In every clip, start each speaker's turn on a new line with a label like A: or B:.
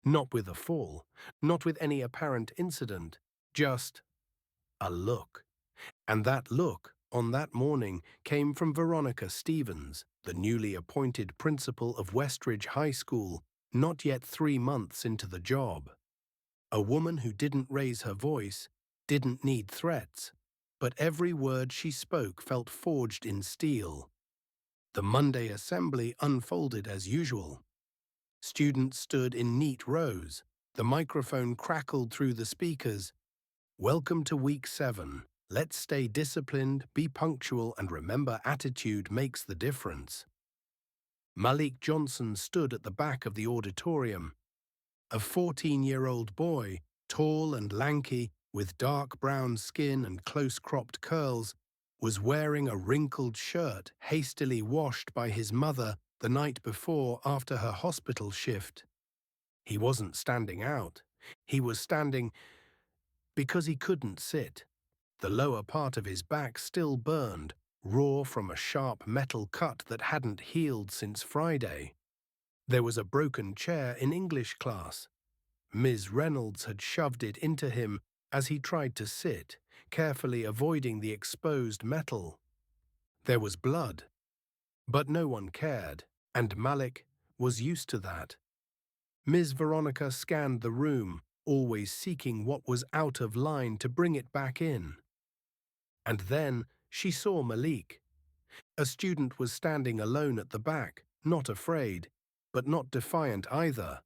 A: Not with a fall, not with any apparent incident, just a look. And that look, on that morning, came from Veronica Stevens, the newly appointed principal of Westridge High School, not yet 3 months into the job. A woman who didn't raise her voice, didn't need threats, but every word she spoke felt forged in steel. The Monday assembly unfolded as usual. Students stood in neat rows. The microphone crackled through the speakers. "Welcome to week 7. Let's stay disciplined, be punctual, and remember attitude makes the difference." Malik Johnson stood at the back of the auditorium. A 14-year-old boy, tall and lanky, with dark brown skin and close-cropped curls, was wearing a wrinkled shirt hastily washed by his mother the night before after her hospital shift. He wasn't standing out. He was standing because he couldn't sit. The lower part of his back still burned, raw from a sharp metal cut that hadn't healed since Friday. There was a broken chair in English class. Ms. Reynolds had shoved it into him as he tried to sit, carefully avoiding the exposed metal. There was blood, but no one cared, and Malik was used to that. Ms. Veronica scanned the room, always seeking what was out of line to bring it back in. And then she saw Malik. A student was standing alone at the back, not afraid, but not defiant either.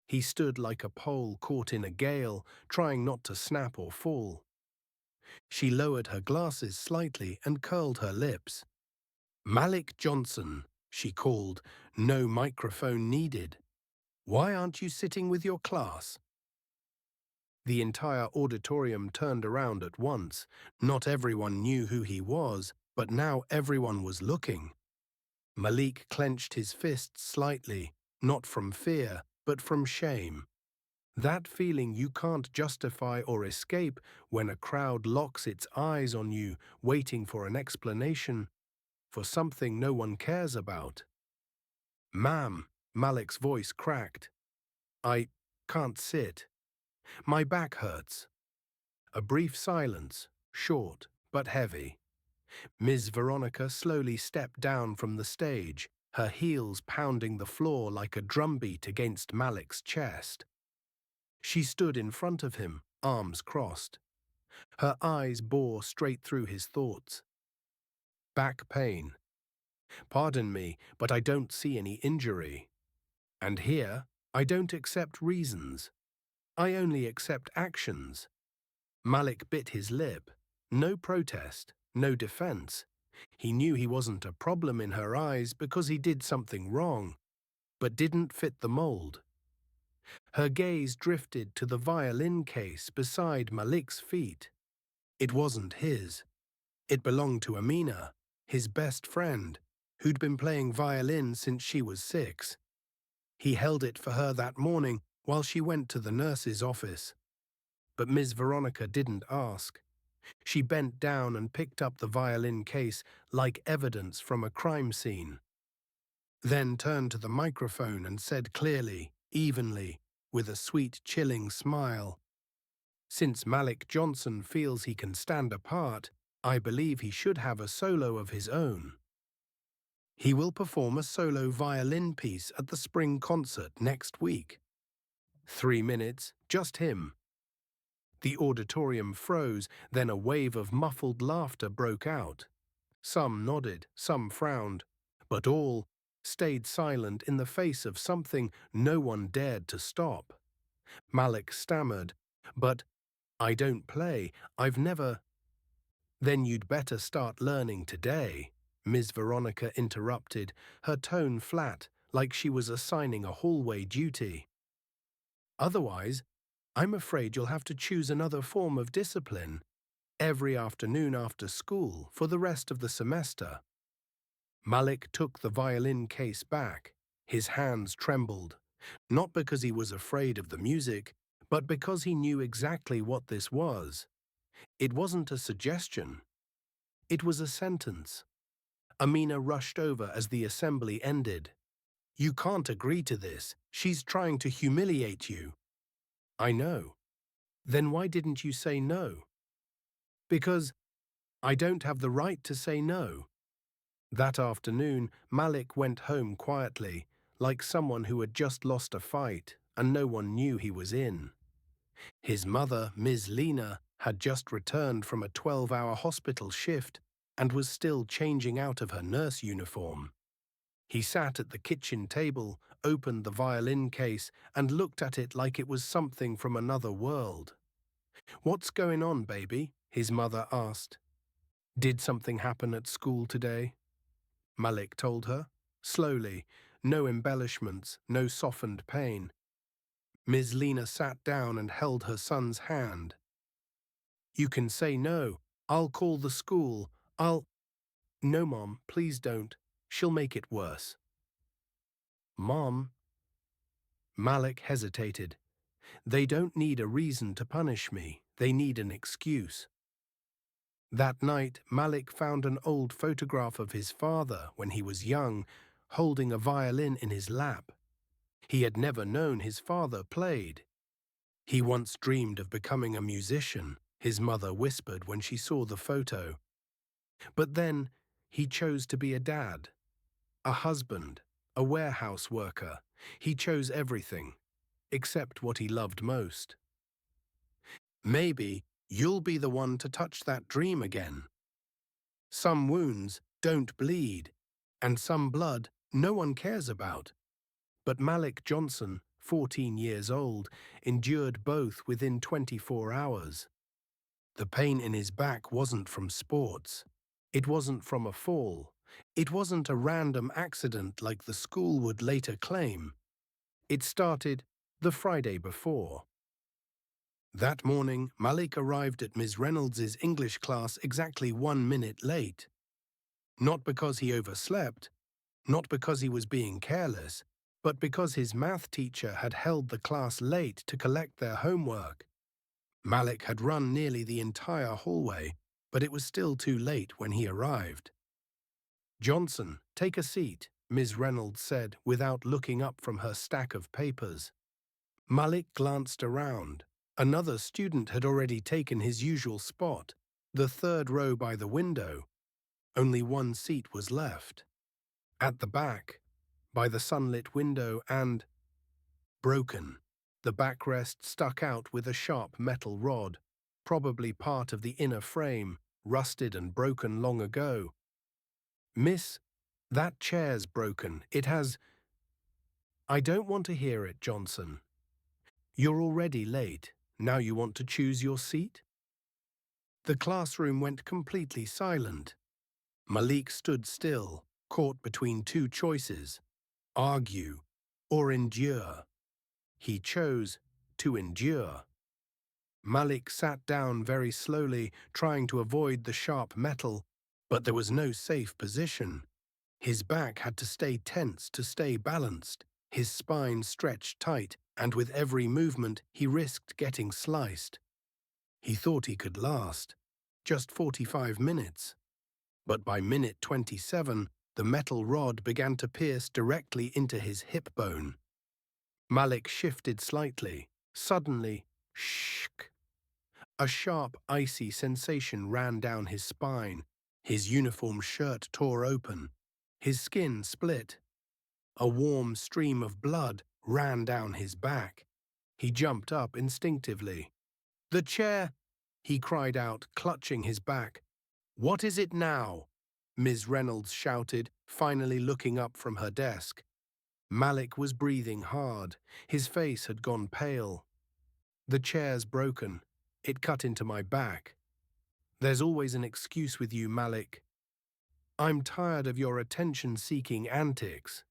A: He stood like a pole caught in a gale, trying not to snap or fall. She lowered her glasses slightly and curled her lips. "Malik Johnson," she called, no microphone needed. "Why aren't you sitting with your class?" The entire auditorium turned around at once. Not everyone knew who he was, but now everyone was looking. Malik clenched his fists slightly, not from fear, but from shame. That feeling you can't justify or escape when a crowd locks its eyes on you, waiting for an explanation for something no one cares about. "Ma'am," Malik's voice cracked. "I can't sit. My back hurts." A brief silence, short but heavy. Ms. Veronica slowly stepped down from the stage, her heels pounding the floor like a drumbeat against Malik's chest. She stood in front of him, arms crossed. Her eyes bore straight through his thoughts. "Back pain. Pardon me, but I don't see any injury. And here, I don't accept reasons. I only accept actions." Malik bit his lip. No protest, no defense. He knew he wasn't a problem in her eyes because he did something wrong, but didn't fit the mold. Her gaze drifted to the violin case beside Malik's feet. It wasn't his. It belonged to Amina, his best friend, who'd been playing violin since she was 6. He held it for her that morning while she went to the nurse's office. But Ms. Veronica didn't ask. She bent down and picked up the violin case like evidence from a crime scene. Then turned to the microphone and said clearly, evenly, with a sweet, chilling smile, "Since Malik Johnson feels he can stand apart, I believe he should have a solo of his own. He will perform a solo violin piece at the spring concert next week. 3 minutes, just him." The auditorium froze, then a wave of muffled laughter broke out. Some nodded, some frowned, but all stayed silent in the face of something no one dared to stop. Malik stammered, "But I don't play, I've never—" "Then you'd better start learning today," Ms. Veronica interrupted, her tone flat, like she was assigning a hallway duty. "Otherwise, I'm afraid you'll have to choose another form of discipline, every afternoon after school for the rest of the semester." Malik took the violin case back. His hands trembled, not because he was afraid of the music, but because he knew exactly what this was. It wasn't a suggestion. It was a sentence. Amina rushed over as the assembly ended. You can't agree to this. She's trying to humiliate you. I know. Then why didn't you say no? Because I don't have the right to say no. That afternoon, Malik went home quietly, like someone who had just lost a fight and no one knew he was in. His mother, Ms. Lena, had just returned from a 12-hour hospital shift and was still changing out of her nurse uniform. He sat at the kitchen table, opened the violin case, and looked at it like it was something from another world. "What's going on, baby?" his mother asked. "Did something happen at school today?" Malik told her, slowly, no embellishments, no softened pain. Ms. Lena sat down and held her son's hand. "You can say no. I'll call the school. No, Mom, please don't. She'll make it worse." "Mom?" Malik hesitated. "They don't need a reason to punish me. They need an excuse." That night, Malik found an old photograph of his father when he was young, holding a violin in his lap. He had never known his father played. "He once dreamed of becoming a musician," his mother whispered when she saw the photo. "But then, he chose to be a dad, a husband, a warehouse worker. He chose everything, except what he loved most." "Maybe you'll be the one to touch that dream again. Some wounds don't bleed, and some blood no one cares about." But Malik Johnson, 14 years old, endured both within 24 hours. The pain in his back wasn't from sports. It wasn't from a fall. It wasn't a random accident like the school would later claim. It started the Friday before. That morning, Malik arrived at Ms. Reynolds's English class exactly 1 minute late. Not because he overslept, not because he was being careless, but because his math teacher had held the class late to collect their homework. Malik had run nearly the entire hallway, but it was still too late when he arrived. "Johnson, take a seat," Ms. Reynolds said without looking up from her stack of papers. Malik glanced around. Another student had already taken his usual spot, the third row by the window. Only one seat was left. At the back, by the sunlit window, and broken. The backrest stuck out with a sharp metal rod, probably part of the inner frame, rusted and broken long ago. "Miss, that chair's broken. It has—" "I don't want to hear it, Johnson. You're already late. Now you want to choose your seat?" The classroom went completely silent. Malik stood still, caught between two choices: argue or endure. He chose to endure. Malik sat down very slowly, trying to avoid the sharp metal, but there was no safe position. His back had to stay tense to stay balanced, his spine stretched tight, and with every movement he risked getting sliced. He thought he could last just 45 minutes. But by minute 27, the metal rod began to pierce directly into his hip bone. Malik shifted slightly. Suddenly, shk! A sharp, icy sensation ran down his spine. His uniform shirt tore open. His skin split. A warm stream of blood ran down his back. He jumped up instinctively. "The chair!" he cried out, clutching his back. "What is it now?" Ms. Reynolds shouted, finally looking up from her desk. Malik was breathing hard. His face had gone pale. "The chair's broken. It cut into my back." "There's always an excuse with you, Malik. I'm tired of your attention-seeking antics."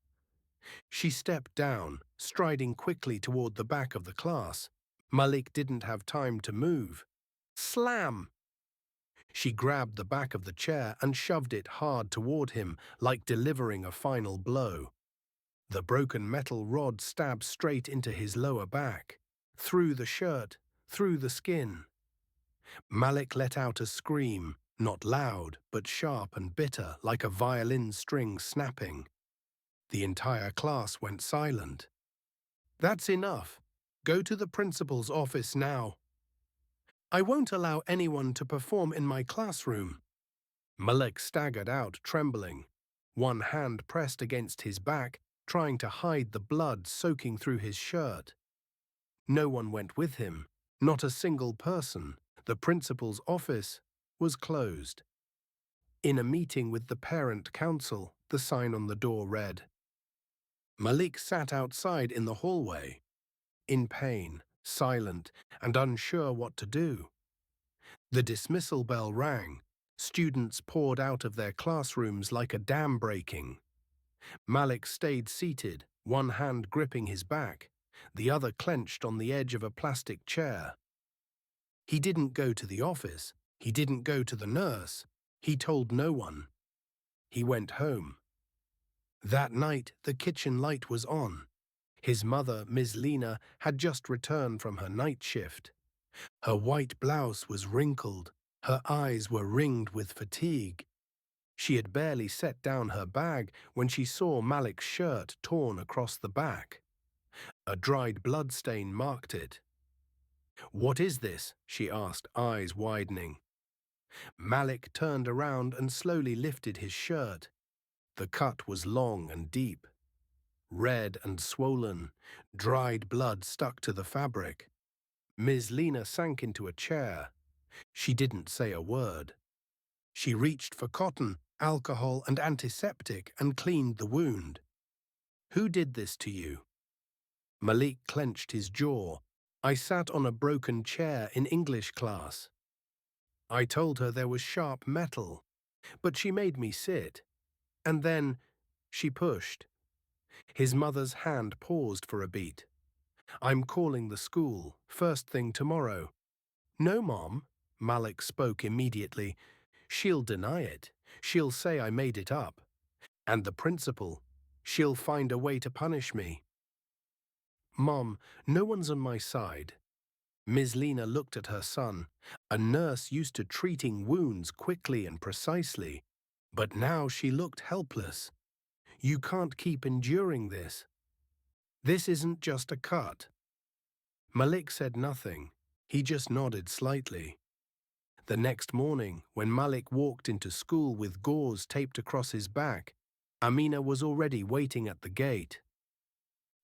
A: She stepped down, striding quickly toward the back of the class. Malik didn't have time to move. Slam! She grabbed the back of the chair and shoved it hard toward him, like delivering a final blow. The broken metal rod stabbed straight into his lower back, through the shirt, through the skin. Malik let out a scream, not loud, but sharp and bitter, like a violin string snapping. The entire class went silent. "That's enough. Go to the principal's office now." "I won't allow anyone to perform in my classroom." Malik staggered out, trembling, one hand pressed against his back, trying to hide the blood soaking through his shirt. No one went with him, not a single person. The principal's office was closed. In a meeting with the parent council, the sign on the door read. Malik sat outside in the hallway, in pain, silent, and unsure what to do. The dismissal bell rang. Students poured out of their classrooms like a dam breaking. Malik stayed seated, one hand gripping his back, the other clenched on the edge of a plastic chair. He didn't go to the office. He didn't go to the nurse. He told no one. He went home. That night, the kitchen light was on. His mother, Ms. Lena, had just returned from her night shift. Her white blouse was wrinkled. Her eyes were ringed with fatigue. She had barely set down her bag when she saw Malik's shirt torn across the back. A dried blood stain marked it. "What is this?" she asked, eyes widening. Malik turned around and slowly lifted his shirt. The cut was long and deep. Red and swollen, dried blood stuck to the fabric. Ms. Lena sank into a chair. She didn't say a word. She reached for cotton, alcohol, and antiseptic and cleaned the wound. "Who did this to you?" Malik clenched his jaw. "I sat on a broken chair in English class. I told her there was sharp metal, but she made me sit. And then she pushed." His mother's hand paused for a beat. "I'm calling the school, first thing tomorrow." "No, Mom," Malik spoke immediately. "She'll deny it. She'll say I made it up. And the principal, she'll find a way to punish me." "Mom, no one's on my side." Ms. Lena looked at her son, a nurse used to treating wounds quickly and precisely. But now she looked helpless. "You can't keep enduring this. This isn't just a cut." Malik said nothing. He just nodded slightly. The next morning, when Malik walked into school with gauze taped across his back, Amina was already waiting at the gate.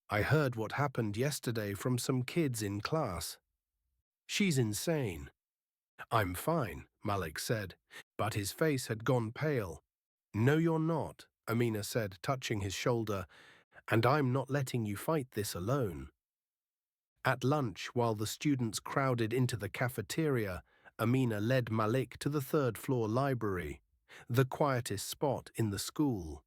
A: "I heard what happened yesterday from some kids in class. She's insane." "I'm fine," Malik said, but his face had gone pale. "No, you're not," Amina said, touching his shoulder, "and I'm not letting you fight this alone." At lunch, while the students crowded into the cafeteria, Amina led Malik to the third-floor library, the quietest spot in the school.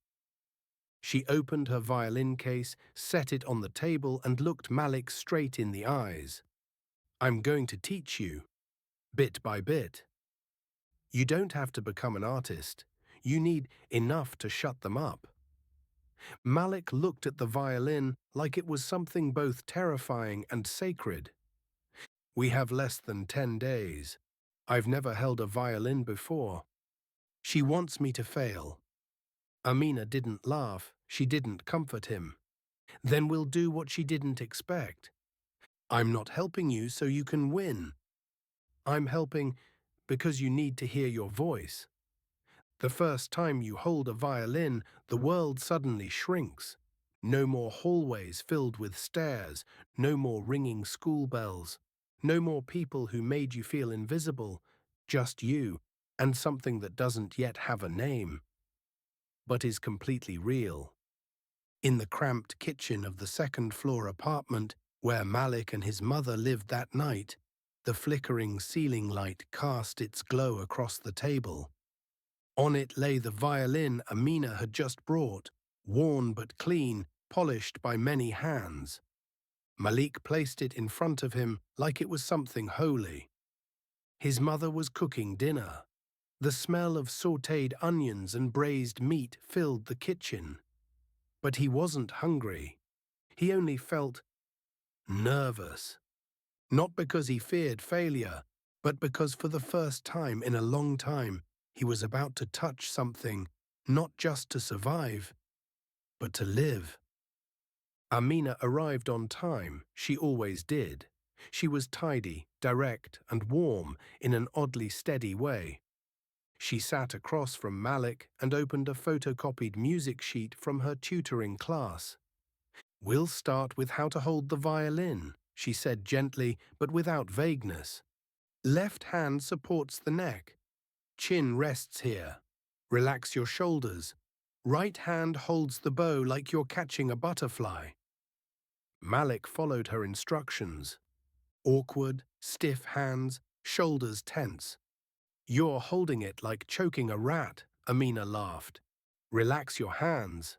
A: She opened her violin case, set it on the table, and looked Malik straight in the eyes. "I'm going to teach you, bit by bit. You don't have to become an artist. You need enough to shut them up." Malik looked at the violin like it was something both terrifying and sacred. "We have less than 10 days. I've never held a violin before. She wants me to fail." Amina didn't laugh. She didn't comfort him. "Then we'll do what she didn't expect. I'm not helping you so you can win. I'm helping because you need to hear your voice. The first time you hold a violin, the world suddenly shrinks. No more hallways filled with stairs, no more ringing school bells, no more people who made you feel invisible, just you and something that doesn't yet have a name, but is completely real." In the cramped kitchen of the second-floor apartment where Malik and his mother lived that night, the flickering ceiling light cast its glow across the table. On it lay the violin Amina had just brought, worn but clean, polished by many hands. Malik placed it in front of him like it was something holy. His mother was cooking dinner. The smell of sautéed onions and braised meat filled the kitchen. But he wasn't hungry. He only felt nervous. Not because he feared failure, but because for the first time in a long time, he was about to touch something, not just to survive, but to live. Amina arrived on time, she always did. She was tidy, direct, and warm in an oddly steady way. She sat across from Malik and opened a photocopied music sheet from her tutoring class. "We'll start with how to hold the violin," she said gently but without vagueness. "Left hand supports the neck. Chin rests here. Relax your shoulders. Right hand holds the bow like you're catching a butterfly." Malik followed her instructions. Awkward, stiff hands, shoulders tense. "You're holding it like choking a rat," Amina laughed. "Relax your hands."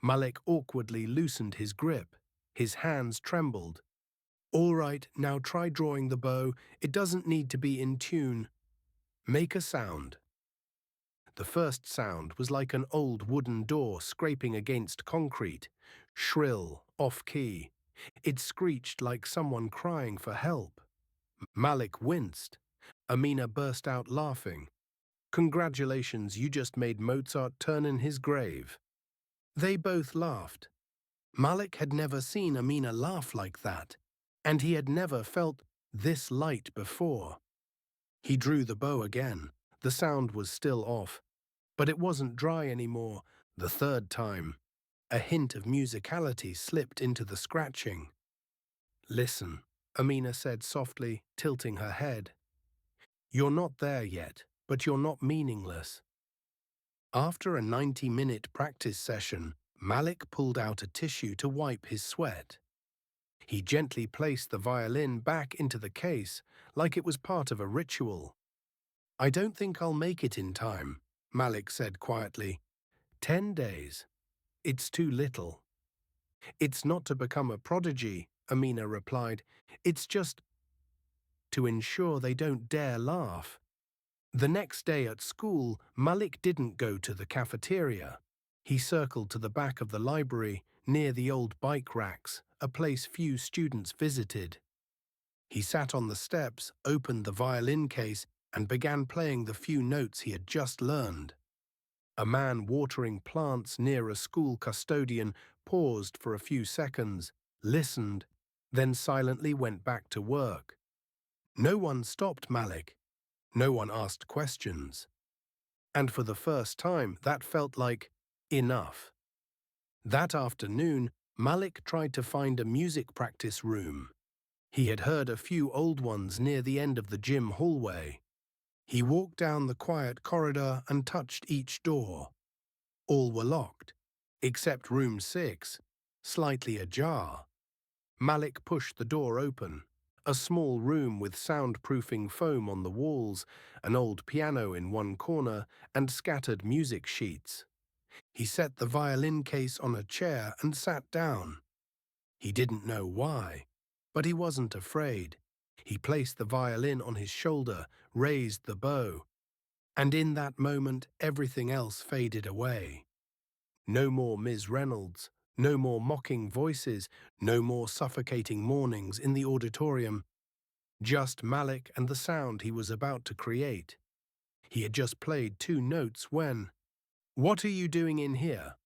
A: Malik awkwardly loosened his grip. His hands trembled. "All right, now try drawing the bow. It doesn't need to be in tune. Make a sound." The first sound was like an old wooden door scraping against concrete, shrill, off-key. It screeched like someone crying for help. Malik winced. Amina burst out laughing. "Congratulations, you just made Mozart turn in his grave." They both laughed. Malik had never seen Amina laugh like that, and he had never felt this light before. He drew the bow again. The sound was still off, but it wasn't dry anymore. The third time, a hint of musicality slipped into the scratching. "Listen," Amina said softly, tilting her head. "You're not there yet, but you're not meaningless." After a 90-minute practice session, Malik pulled out a tissue to wipe his sweat. He gently placed the violin back into the case like it was part of a ritual. "I don't think I'll make it in time," Malik said quietly. 10 days. It's too little." "It's not to become a prodigy," Amina replied. "It's just to ensure they don't dare laugh." The next day at school, Malik didn't go to the cafeteria. He circled to the back of the library, near the old bike racks, a place few students visited. He sat on the steps, opened the violin case, and began playing the few notes he had just learned. A man watering plants near a school custodian paused for a few seconds, listened, then silently went back to work. No one stopped Malik. No one asked questions. And for the first time, that felt like enough. That afternoon, Malik tried to find a music practice room. He had heard a few old ones near the end of the gym hallway. He walked down the quiet corridor and touched each door. All were locked, except room 6, slightly ajar. Malik pushed the door open. A small room with soundproofing foam on the walls, an old piano in one corner, and scattered music sheets. He set the violin case on a chair and sat down. He didn't know why, but he wasn't afraid. He placed the violin on his shoulder, raised the bow, and in that moment everything else faded away. No more Ms. Reynolds, no more mocking voices, no more suffocating mornings in the auditorium. Just Malik and the sound he was about to create. He had just played 2 notes when, "What are you doing in here?"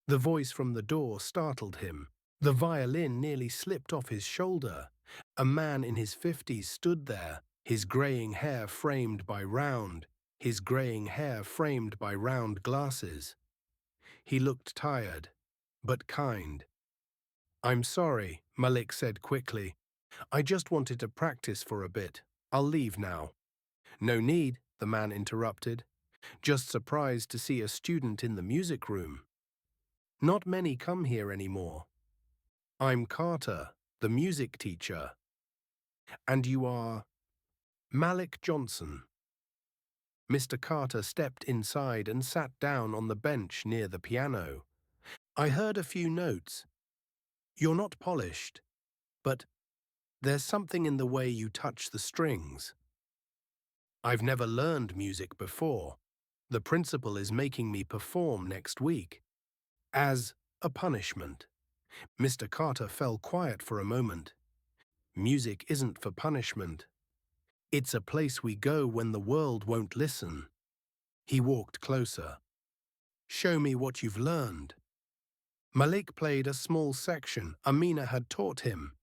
A: The voice from the door startled him. The violin nearly slipped off his shoulder. A man in his 50s stood there, his graying hair framed by round glasses. He looked tired, but kind. "I'm sorry," Malik said quickly. "I just wanted to practice for a bit. I'll leave now." "No need," the man interrupted. "Just surprised to see a student in the music room. Not many come here anymore. I'm Carter, the music teacher. And you are Malik Johnson." Mr. Carter stepped inside and sat down on the bench near the piano. "I heard a few notes. You're not polished, but there's something in the way you touch the strings. I've never learned music before. The principal is making me perform next week. As a punishment." Mr. Carter fell quiet for a moment. "Music isn't for punishment. It's a place we go when the world won't listen." He walked closer. "Show me what you've learned." Malik played a small section Amina had taught him.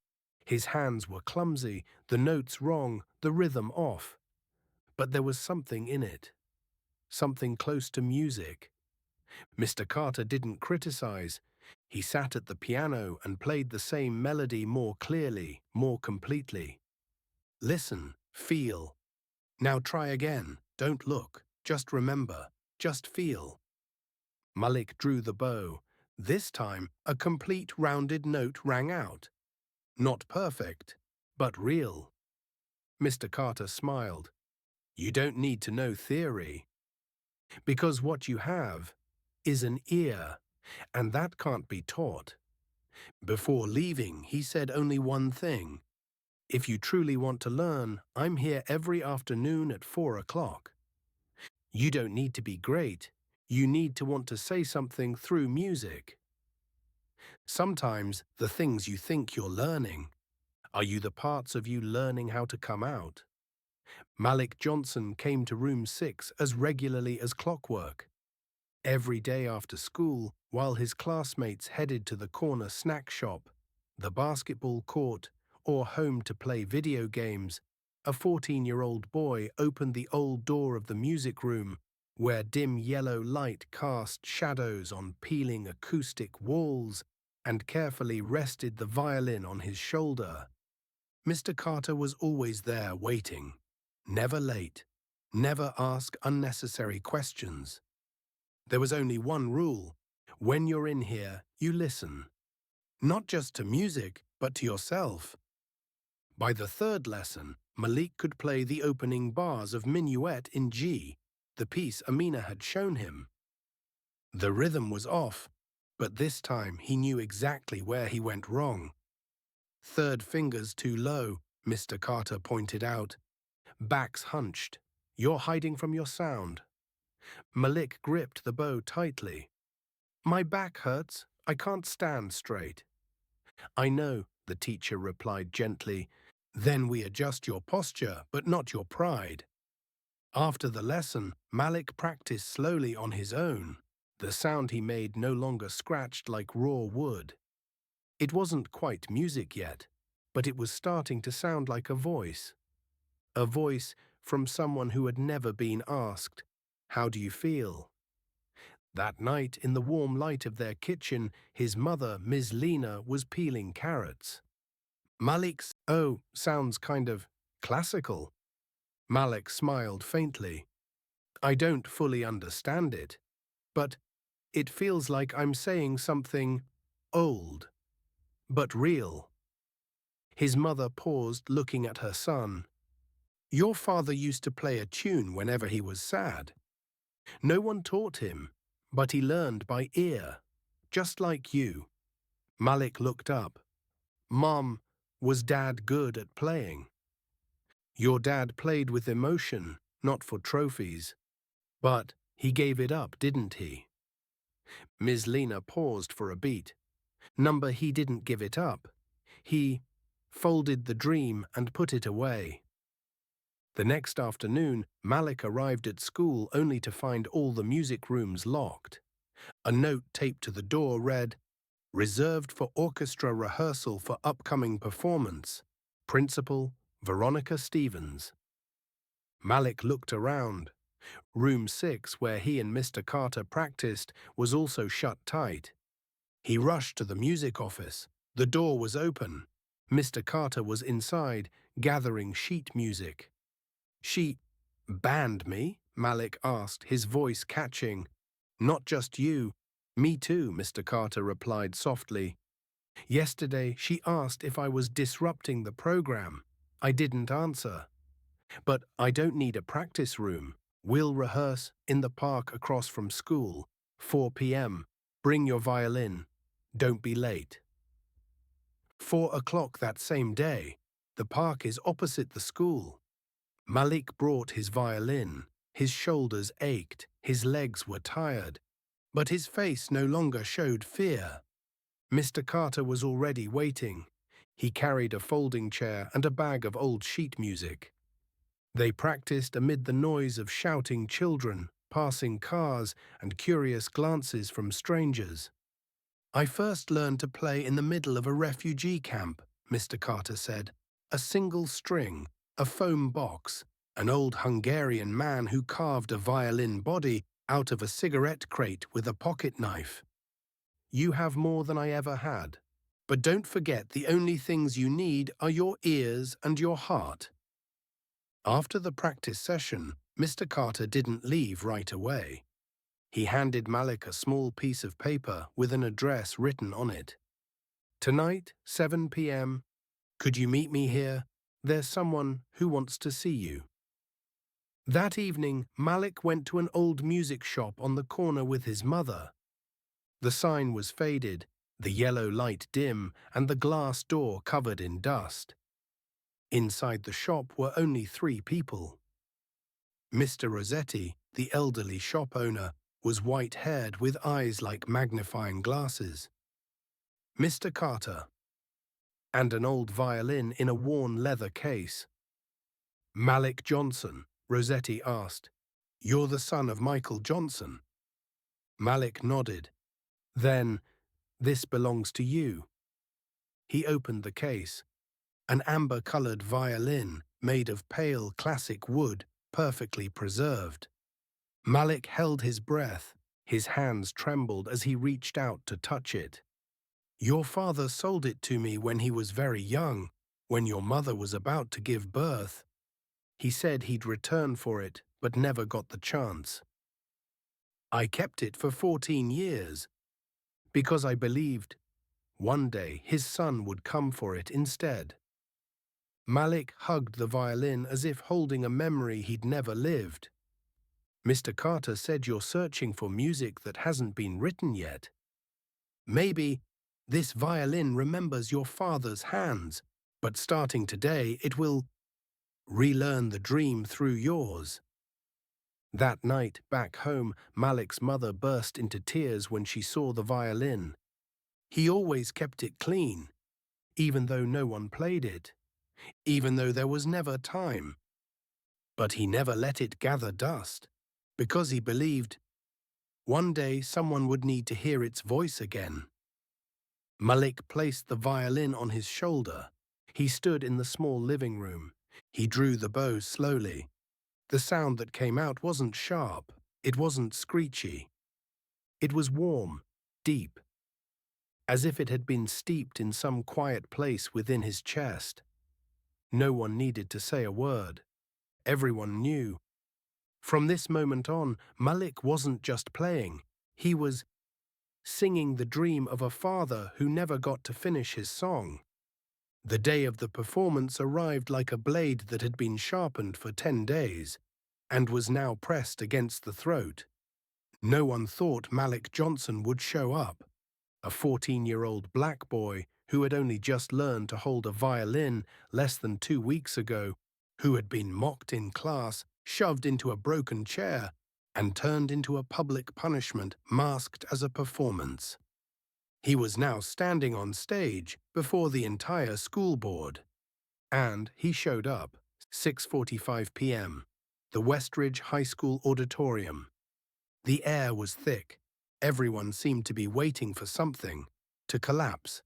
A: His hands were clumsy, the notes wrong, the rhythm off. But there was something in it, something close to music. Mr. Carter didn't criticize. He sat at the piano and played the same melody more clearly, more completely. Listen, feel. Now try again. Don't look. Just remember. Just feel. Malik drew the bow. This time, a complete rounded note rang out. Not perfect, but real. Mr. Carter smiled. You don't need to know theory. Because what you have is an ear, and that can't be taught. Before leaving, he said only one thing. If you truly want to learn, I'm here every afternoon at 4 o'clock. You don't need to be great. You need to want to say something through music. Sometimes the things you think you're learning are the parts of you learning how to come out. Malik Johnson came to room 6 as regularly as clockwork. Every day after school, while his classmates headed to the corner snack shop, the basketball court, or home to play video games, a 14-year-old boy opened the old door of the music room, where dim yellow light cast shadows on peeling acoustic walls, and carefully rested the violin on his shoulder. Mr. Carter was always there waiting. Never late. Never ask unnecessary questions. There was only one rule. When you're in here, you listen. Not just to music, but to yourself. By the third lesson, Malik could play the opening bars of Minuet in G, the piece Amina had shown him. The rhythm was off, but this time he knew exactly where he went wrong. Third finger's too low, Mr. Carter pointed out. Back's hunched. You're hiding from your sound. Malik gripped the bow tightly. My back hurts. I can't stand straight. I know, the teacher replied gently. Then we adjust your posture, but not your pride. After the lesson, Malik practiced slowly on his own. The sound he made no longer scratched like raw wood. It wasn't quite music yet, but it was starting to sound like a voice. A voice from someone who had never been asked, "How do you feel?" That night, in the warm light of their kitchen, his mother, Ms. Lena, was peeling carrots. Malik's "oh" sounds kind of classical. Malik smiled faintly. I don't fully understand it, but it feels like I'm saying something old, but real. His mother paused, looking at her son. Your father used to play a tune whenever he was sad. No one taught him, but he learned by ear, just like you. Malik looked up. Mom, was Dad good at playing? Your dad played with emotion, not for trophies. But he gave it up, didn't he? Ms. Lena paused for a beat. Number he didn't give it up. He folded the dream and put it away. The next afternoon, Malik arrived at school only to find all the music rooms locked. A note taped to the door read, Reserved for orchestra rehearsal for upcoming performance. Principal, Veronica Stevens. Malik looked around. Room 6, where he and Mr. Carter practiced, was also shut tight. He rushed to the music office. The door was open. Mr. Carter was inside, gathering sheet music. She banned me? Malik asked, his voice catching. Not just you. Me too, Mr. Carter replied softly. Yesterday, she asked if I was disrupting the program. I didn't answer. But I don't need a practice room. We'll rehearse in the park across from school, 4 p.m. Bring your violin. Don't be late. 4 o'clock that same day. The park is opposite the school. Malik brought his violin. His shoulders ached, his legs were tired, but his face no longer showed fear. Mr. Carter was already waiting. He carried a folding chair and a bag of old sheet music. They practiced amid the noise of shouting children, passing cars, and curious glances from strangers. I first learned to play in the middle of a refugee camp, Mr. Carter said. A single string, a foam box, an old Hungarian man who carved a violin body out of a cigarette crate with a pocket knife. You have more than I ever had. But don't forget the only things you need are your ears and your heart. After the practice session, Mr. Carter didn't leave right away. He handed Malik a small piece of paper with an address written on it. Tonight, 7 p.m. Could you meet me here? There's someone who wants to see you. That evening, Malik went to an old music shop on the corner with his mother. The sign was faded, the yellow light dim, and the glass door covered in dust. Inside the shop were only 3 people. Mr. Rossetti, the elderly shop owner, was white-haired with eyes like magnifying glasses. Mr. Carter, and an old violin in a worn leather case. Malik Johnson, Rossetti asked. You're the son of Michael Johnson? Malik nodded. Then, this belongs to you. He opened the case. An amber-colored violin made of pale classic wood, perfectly preserved. Malik held his breath. His hands trembled as he reached out to touch it. Your father sold it to me when he was very young, when your mother was about to give birth. He said he'd return for it, but never got the chance. I kept it for 14 years, because I believed one day his son would come for it instead. Malik hugged the violin as if holding a memory he'd never lived. Mr. Carter said you're searching for music that hasn't been written yet. Maybe this violin remembers your father's hands, but starting today it will relearn the dream through yours. That night, back home, Malik's mother burst into tears when she saw the violin. He always kept it clean, even though no one played it, even though there was never time. But he never let it gather dust, because he believed one day someone would need to hear its voice again. Malik placed the violin on his shoulder. He stood in the small living room. He drew the bow slowly. The sound that came out wasn't sharp. It wasn't screechy. It was warm, deep, as if it had been steeped in some quiet place within his chest. No one needed to say a word. Everyone knew. From this moment on, Malik wasn't just playing. He was singing the dream of a father who never got to finish his song. The day of the performance arrived like a blade that had been sharpened for 10 days and was now pressed against the throat. No one thought Malik Johnson would show up, a 14-year-old black boy who had only just learned to hold a violin less than 2 weeks ago, who had been mocked in class, shoved into a broken chair, and turned into a public punishment masked as a performance. He was now standing on stage before the entire school board. And he showed up, 6:45 p.m., the Westridge High School auditorium. The air was thick. Everyone seemed to be waiting for something to collapse,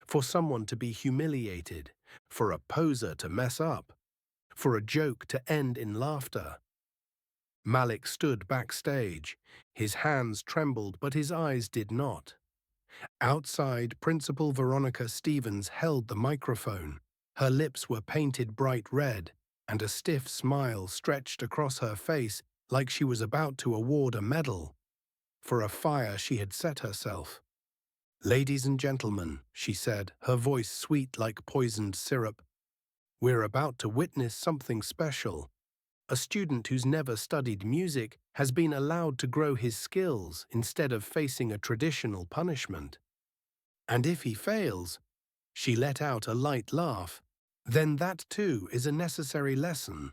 A: for someone to be humiliated, for a poser to mess up, for a joke to end in laughter. Malik stood backstage. His hands trembled, but his eyes did not. Outside, Principal Veronica Stevens held the microphone. Her lips were painted bright red, and a stiff smile stretched across her face like she was about to award a medal for a fire she had set herself. Ladies and gentlemen, she said, her voice sweet like poisoned syrup, we're about to witness something special. A student who's never studied music has been allowed to grow his skills instead of facing a traditional punishment. And if he fails, she let out a light laugh, then that too is a necessary lesson.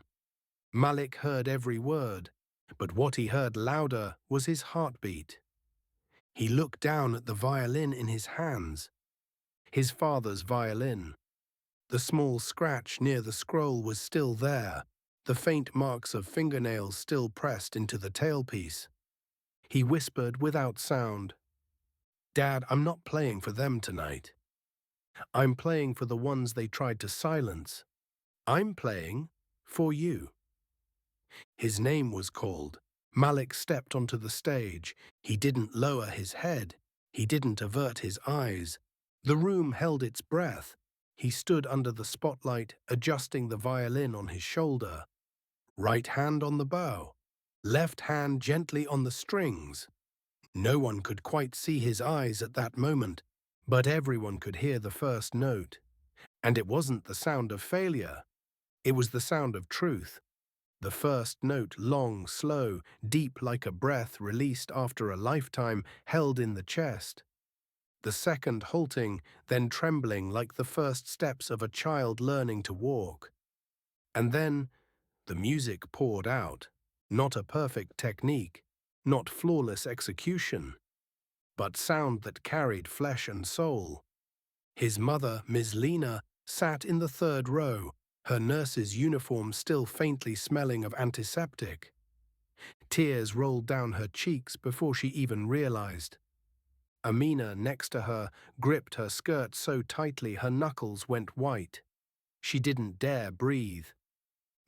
A: Malik heard every word, but what he heard louder was his heartbeat. He looked down at the violin in his hands, his father's violin. The small scratch near the scroll was still there, the faint marks of fingernails still pressed into the tailpiece. He whispered without sound, "Dad, I'm not playing for them tonight. I'm playing for the ones they tried to silence. I'm playing for you." His name was called. Malik stepped onto the stage. He didn't lower his head. He didn't avert his eyes. The room held its breath. He stood under the spotlight, adjusting the violin on his shoulder. Right hand on the bow, left hand gently on the strings. No one could quite see his eyes at that moment, but everyone could hear the first note. And it wasn't the sound of failure. It was the sound of truth. The first note, long, slow, deep like a breath released after a lifetime held in the chest. The second halting, then trembling like the first steps of a child learning to walk. And then the music poured out. Not a perfect technique, not flawless execution, but sound that carried flesh and soul. His mother, Ms. Lena, sat in the third row, her nurse's uniform still faintly smelling of antiseptic. Tears rolled down her cheeks before she even realized. Amina, next to her, gripped her skirt so tightly her knuckles went white. She didn't dare breathe.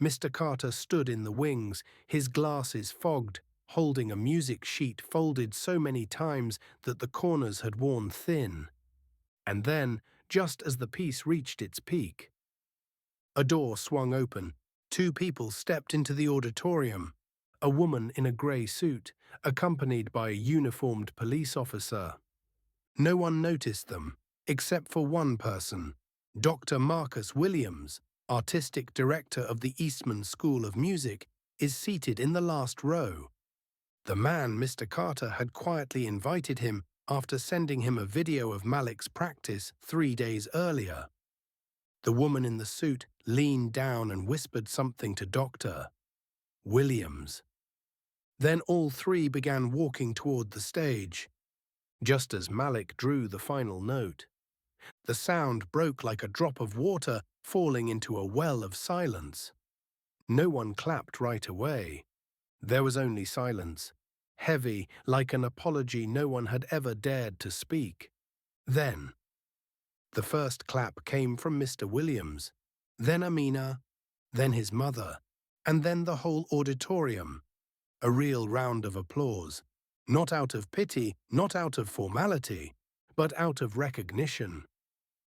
A: Mr. Carter stood in the wings, his glasses fogged, holding a music sheet folded so many times that the corners had worn thin. And then, just as the piece reached its peak, a door swung open. Two people stepped into the auditorium. A woman in a grey suit, accompanied by a uniformed police officer. No one noticed them, except for one person, Dr. Marcus Williams, artistic director of the Eastman School of Music, is seated in the last row. The man Mr. Carter had quietly invited him after sending him a video of Malik's practice 3 days earlier. The woman in the suit leaned down and whispered something to Dr. Williams. Then all three began walking toward the stage. Just as Malik drew the final note, the sound broke like a drop of water falling into a well of silence. No one clapped right away. There was only silence, heavy like an apology no one had ever dared to speak. Then, the first clap came from Mr. Williams, then Amina, then his mother, and then the whole auditorium. A real round of applause, not out of pity, not out of formality, but out of recognition.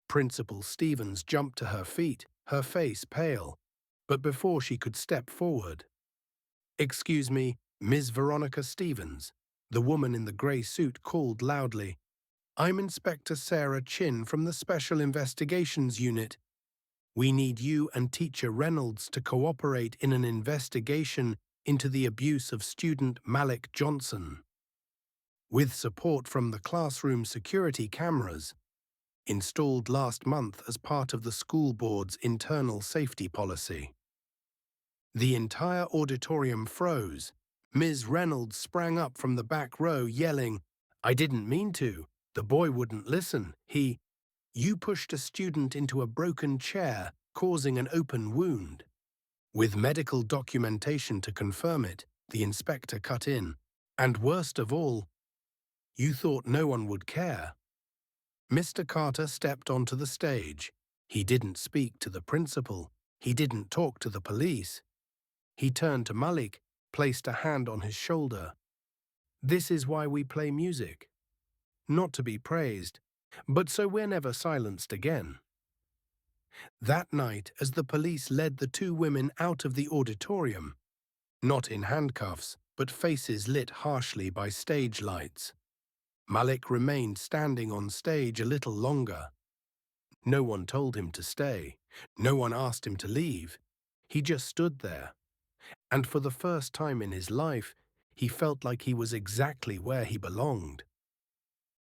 A: Principal Stevens jumped to her feet, her face pale, but before she could step forward, "Excuse me, Ms. Veronica Stevens," the woman in the grey suit called loudly. "I'm Inspector Sarah Chin from the Special Investigations Unit. We need you and Teacher Reynolds to cooperate in an investigation into the abuse of student Malik Johnson. With support from the classroom security cameras, installed last month as part of the school board's internal safety policy." The entire auditorium froze. Ms. Reynolds sprang up from the back row yelling, "I didn't mean to. The boy wouldn't listen. You pushed a student into a broken chair, causing an open wound." With medical documentation to confirm it, the inspector cut in. "And worst of all, you thought no one would care." Mr. Carter stepped onto the stage. He didn't speak to the principal. He didn't talk to the police. He turned to Malik, placed a hand on his shoulder. "This is why we play music. Not to be praised, but so we're never silenced again." That night, as the police led the two women out of the auditorium, not in handcuffs, but faces lit harshly by stage lights, Malik remained standing on stage a little longer. No one told him to stay. No one asked him to leave. He just stood there. And for the first time in his life, he felt like he was exactly where he belonged.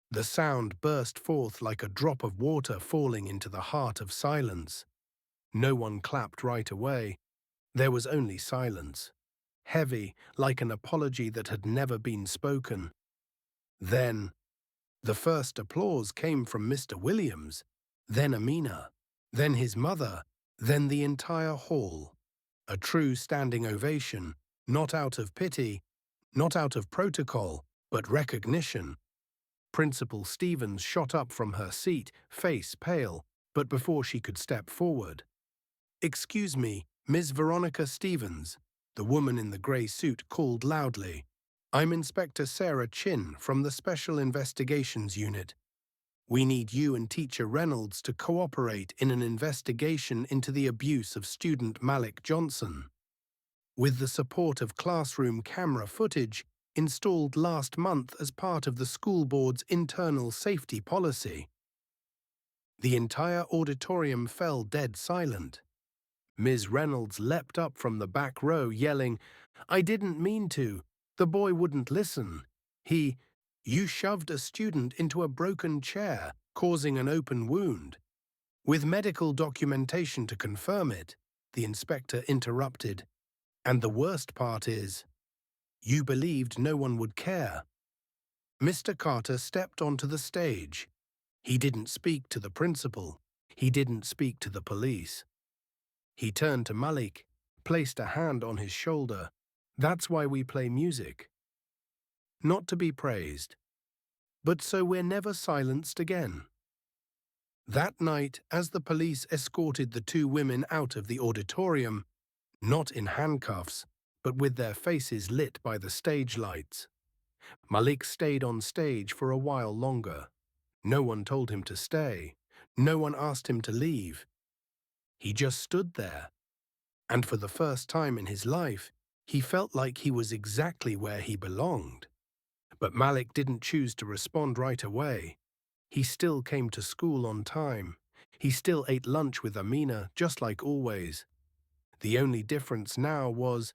A: The sound burst forth like a drop of water falling into the heart of silence. No one clapped right away. There was only silence, heavy like an apology that had never been spoken. Then, the first applause came from Mr. Williams, then Amina, then his mother, then the entire hall. A true standing ovation, not out of pity, not out of protocol, but recognition. Principal Stevens shot up from her seat, face pale, but before she could step forward. "Excuse me, Miss Veronica Stevens," the woman in the grey suit called loudly. "I'm Inspector Sarah Chin from the Special Investigations Unit. We need you and Teacher Reynolds to cooperate in an investigation into the abuse of student Malik Johnson. With the support of classroom camera footage installed last month as part of the school board's internal safety policy." The entire auditorium fell dead silent. Ms. Reynolds leapt up from the back row, yelling, "I didn't mean to. The boy wouldn't listen. You shoved a student into a broken chair, causing an open wound. With medical documentation to confirm it," the inspector interrupted. "And the worst part is, you believed no one would care." Mr. Carter stepped onto the stage. He didn't speak to the principal. He didn't speak to the police. He turned to Malik, placed a hand on his shoulder. "That's why we play music. Not to be praised, but so we're never silenced again." That night, as the police escorted the two women out of the auditorium, not in handcuffs, but with their faces lit by the stage lights, Malik stayed on stage for a while longer. No one told him to stay. No one asked him to leave. He just stood there. And for the first time in his life, he felt like he was exactly where he belonged. But Malik didn't choose to respond right away. He still came to school on time. He still ate lunch with Amina, just like always. The only difference now was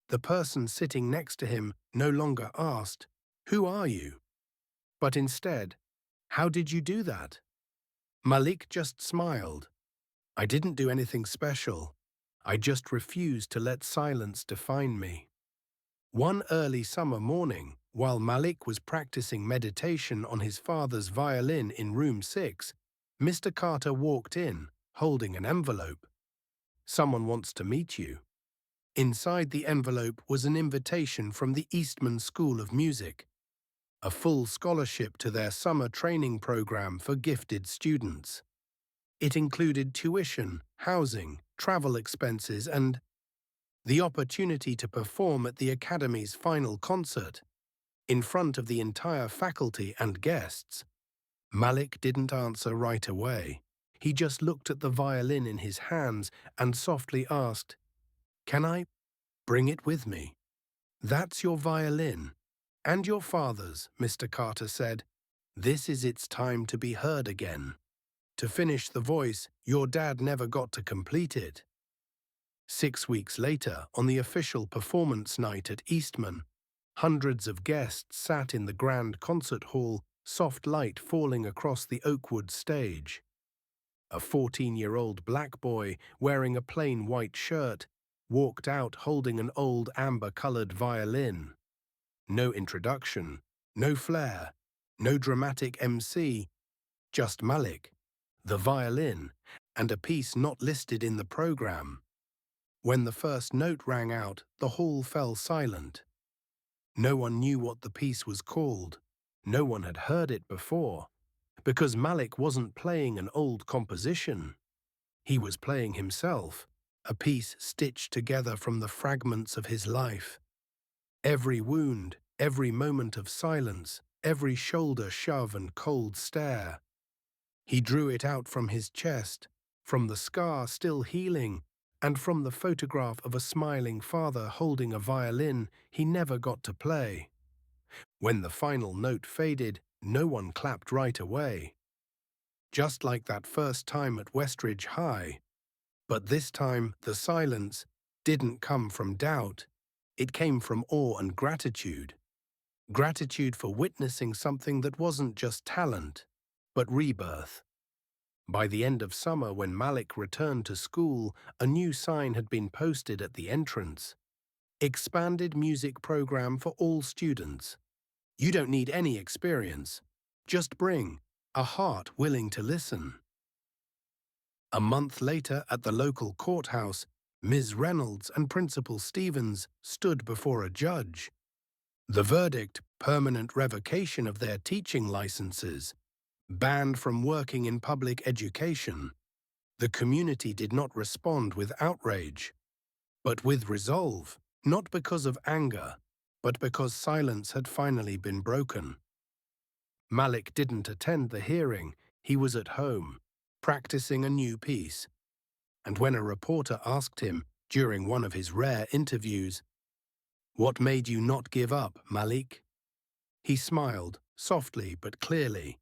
A: the person sitting next to him no longer asked, "Who are you?" but instead, "How did you do that?" Malik just smiled. "I didn't do anything special. I just refused to let silence define me." One early summer morning, while Malik was practicing meditation on his father's violin in room 6, Mr. Carter walked in, holding an envelope. "Someone wants to meet you." Inside the envelope was an invitation from the Eastman School of Music, a full scholarship to their summer training program for gifted students. It included tuition, housing, travel expenses, and the opportunity to perform at the Academy's final concert, in front of the entire faculty and guests. Malik didn't answer right away. He just looked at the violin in his hands and softly asked, "Can I bring it with me?" "That's your violin. And your father's," Mr. Carter said. "This is its time to be heard again. To finish the voice, your dad never got to complete it." 6 weeks later, on the official performance night at Eastman, hundreds of guests sat in the grand concert hall, soft light falling across the oakwood stage. A 14-year-old black boy, wearing a plain white shirt, walked out holding an old amber-colored violin. No introduction, no flair, no dramatic MC, just Malik, the violin, and a piece not listed in the program. When the first note rang out, the hall fell silent. No one knew what the piece was called. No one had heard it before, because Malik wasn't playing an old composition. He was playing himself, a piece stitched together from the fragments of his life. Every wound, every moment of silence, every shoulder shove and cold stare. He drew it out from his chest, from the scar still healing, and from the photograph of a smiling father holding a violin he never got to play. When the final note faded, no one clapped right away. Just like that first time at Westridge High. But this time, the silence didn't come from doubt. It came from awe and gratitude. Gratitude for witnessing something that wasn't just talent, but rebirth. By the end of summer, when Malik returned to school, a new sign had been posted at the entrance. "Expanded music program for all students. You don't need any experience. Just bring a heart willing to listen." A month later, at the local courthouse, Ms. Reynolds and Principal Stevens stood before a judge. The verdict, permanent revocation of their teaching licenses, banned from working in public education. The community did not respond with outrage, but with resolve, not because of anger, but because silence had finally been broken. Malik didn't attend the hearing. He was at home, practicing a new piece. And when a reporter asked him, during one of his rare interviews, "What made you not give up, Malik?" he smiled, softly but clearly.